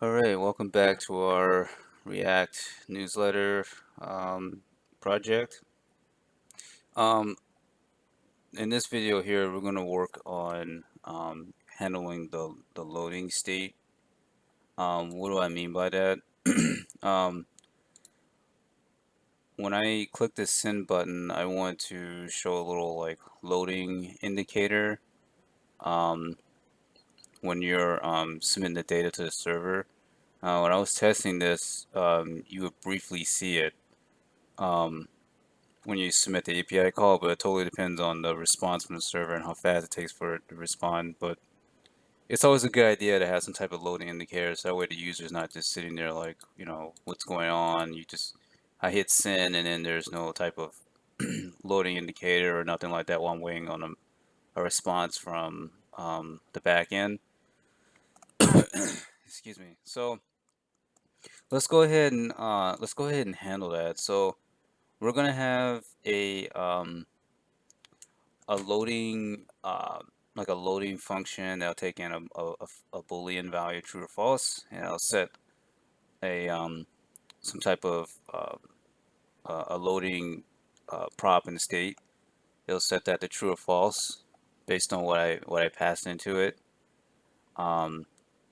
All right, welcome back to our React newsletter project. Um, in this video here, we're going to work on handling the loading state. What do I mean by that? um, when I click the send button, I want to show a little like loading indicator um, when you're submitting the data to the server. When I was testing this, you would briefly see it. When you submit the API call, but it totally depends on the response from the server and how fast it takes for it to respond. But it's always a good idea to have some type of loading indicator, so that way the user's not just sitting there like, what's going on. I hit send and then there's no type of loading indicator or nothing like that while I'm waiting on a response from the back end. Excuse me. So let's go ahead and handle that. So we're gonna have a loading like a loading function that'll take in a boolean value, true or false, and I'll set a some type of a loading prop in the state. It'll set that to true or false based on what I passed into it.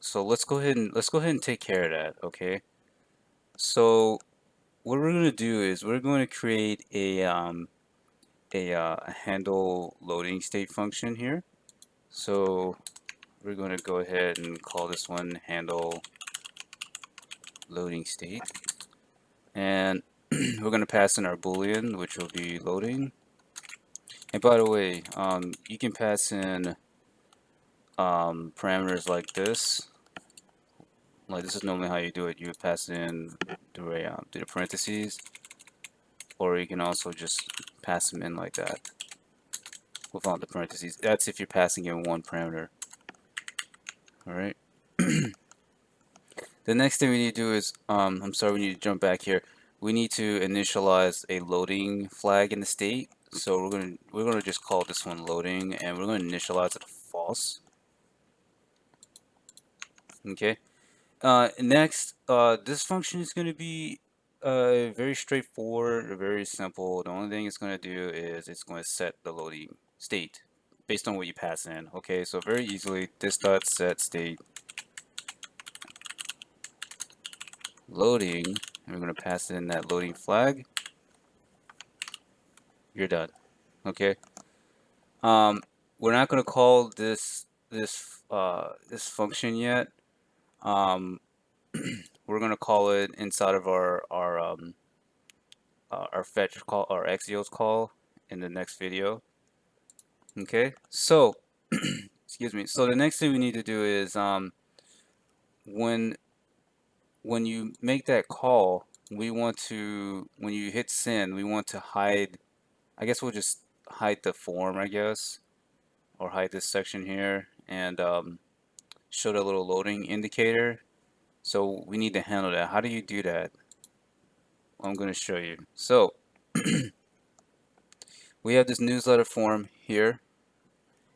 So let's go ahead and take care of that. Okay. So what we're going to do is we're going to create a handle loading state function here. So we're going to go ahead and call this one handle loading state. And we're going to pass in our boolean, which will be loading. And by the way, you can pass in parameters like this. Like this is normally how you do it. You would pass in through the parentheses, or you can also just pass them in like that without the parentheses. That's if you're passing in one parameter. All right. The next thing we need to do is, I'm sorry, we need to jump back here. We need to initialize a loading flag in the state. So we're gonna just call this one loading, and we're gonna initialize it to false. Okay. Next, this function is gonna be very straightforward, very simple. The only thing it's gonna do is it's going to set the loading state based on what you pass in. Okay, so very easily, this dot set state loading, and we're going to pass in that loading flag. You're done. Okay. We're not going to call this function yet. We're going to call it inside of our fetch call, our Axios call in the next video. Okay. So excuse me. So the next thing we need to do is when you make that call, when you hit send, we want to hide. I guess we'll just hide the form, I guess, or hide this section here and show the little loading indicator. So we need to handle that. How do you do that? I'm going to show you. So we have this newsletter form here,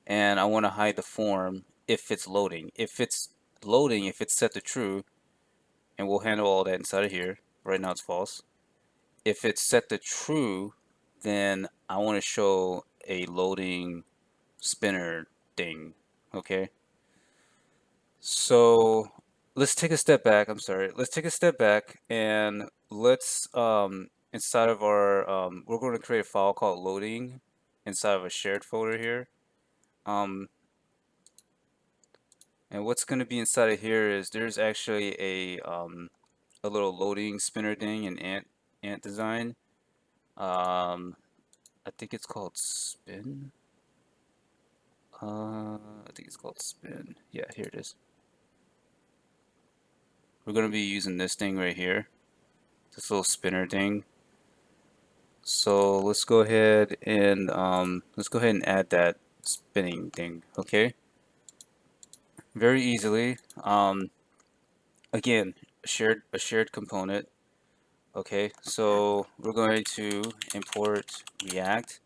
and I want to hide the form if it's loading. If it's loading, if it's set to true, and we'll handle all that inside of here. Right now it's false. If it's set to true, then I want to show a loading spinner thing. Okay. So let's take a step back. I'm sorry. Let's take a step back and let's inside of our we're going to create a file called loading inside of a shared folder here. And what's going to be inside of here is there's actually a little loading spinner thing in ant design. I think it's called spin. I think it's called spin. Yeah, here it is. We're going to be using this thing right here, this little spinner thing. So let's go ahead and add that spinning thing. Okay, very easily. Again, a shared component. Okay, so we're going to import React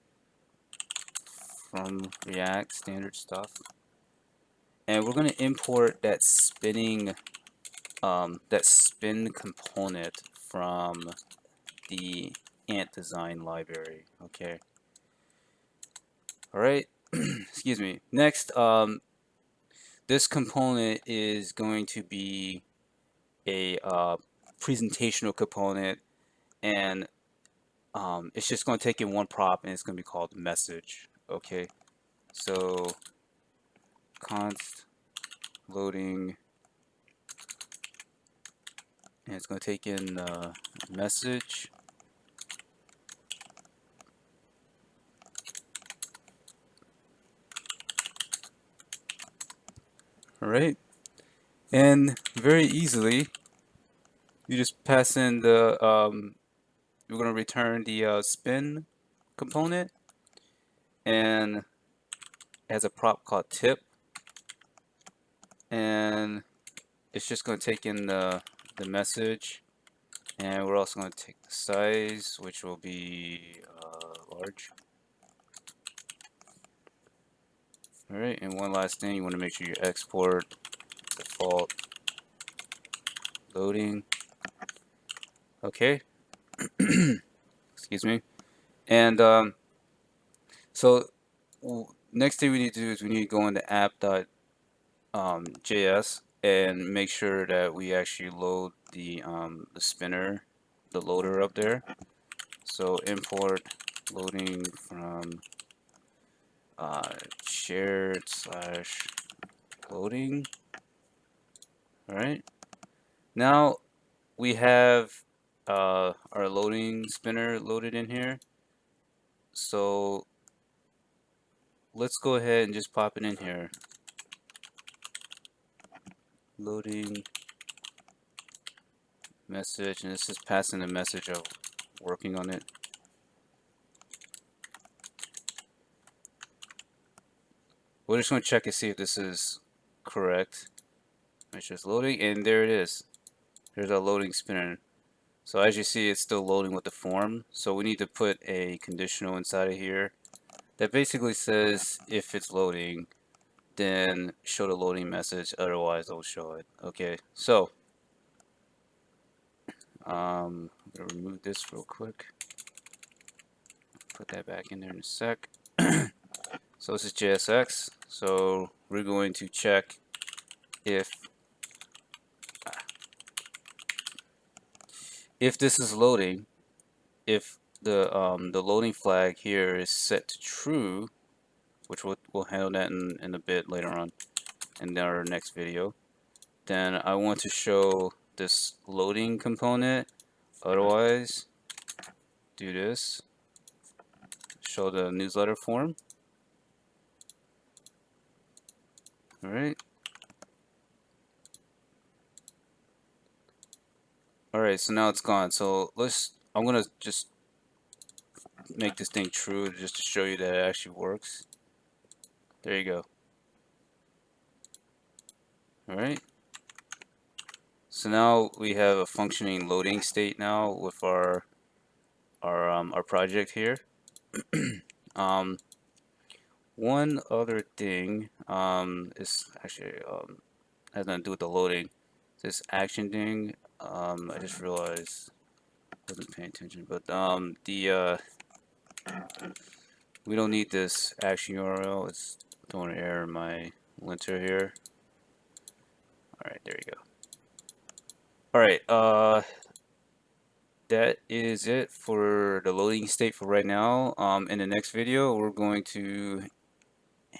from React standard stuff, and we're going to import that spinning that spin component from the ant design library. Okay. All right. Excuse me. Next, this component is going to be a presentational component, and it's just going to take in one prop, and it's going to be called message. Okay. So const loading, and it's going to take in message. All right. And very easily, you just pass in the, we're going to return the spin component, and it has a prop called tip, and it's just going to take in the message, and we're also going to take the size, which will be large. All right, and one last thing, you want to make sure you export default loading. Okay, excuse me. And so next thing we need to do is we need to go into app.js and make sure that we actually load the spinner, the loader up there. So import loading from shared slash loading. All right. Now we have our loading spinner loaded in here. So let's go ahead and just pop it in here. Loading message, and this is passing the message of working on it. We're just going to check and see if this is correct. It's just loading, and there it is. There's our loading spinner. So as you see, it's still loading with the form. So we need to put a conditional inside of here that basically says if it's loading, then show the loading message, otherwise don't show it. Okay, so I'm gonna remove this real quick. Put that back in there in a sec. So this is JSX. So we're going to check if this is loading, if the loading flag here is set to true, which we'll handle that in a bit later on in our next video, then I want to show this loading component. Otherwise, do this, show the newsletter form. All right. All right, so now it's gone. So I'm gonna just make this thing true just to show you that it actually works. There you go. All right. So now we have a functioning loading state now with our project here. One other thing is actually has nothing to do with the loading. This action thing, I just realized I wasn't paying attention, but we don't need this action URL. It's throwing an error in my linter here. All right, there you go. All right, that is it for the loading state for right now. In the next video, we're going to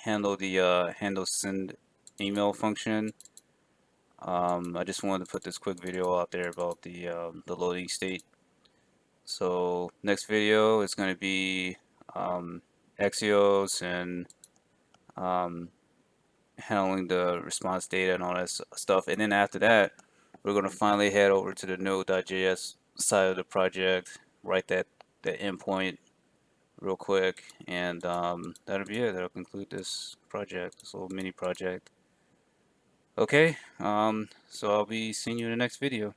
handle the handle send email function. I just wanted to put this quick video out there about the loading state. So next video is going to be Axios and handling the response data and all that stuff. And then after that, we're going to finally head over to the node.js side of the project, write that endpoint real quick, and that'll be it. That'll conclude this project, this little mini project. Okay, so I'll be seeing you in the next video.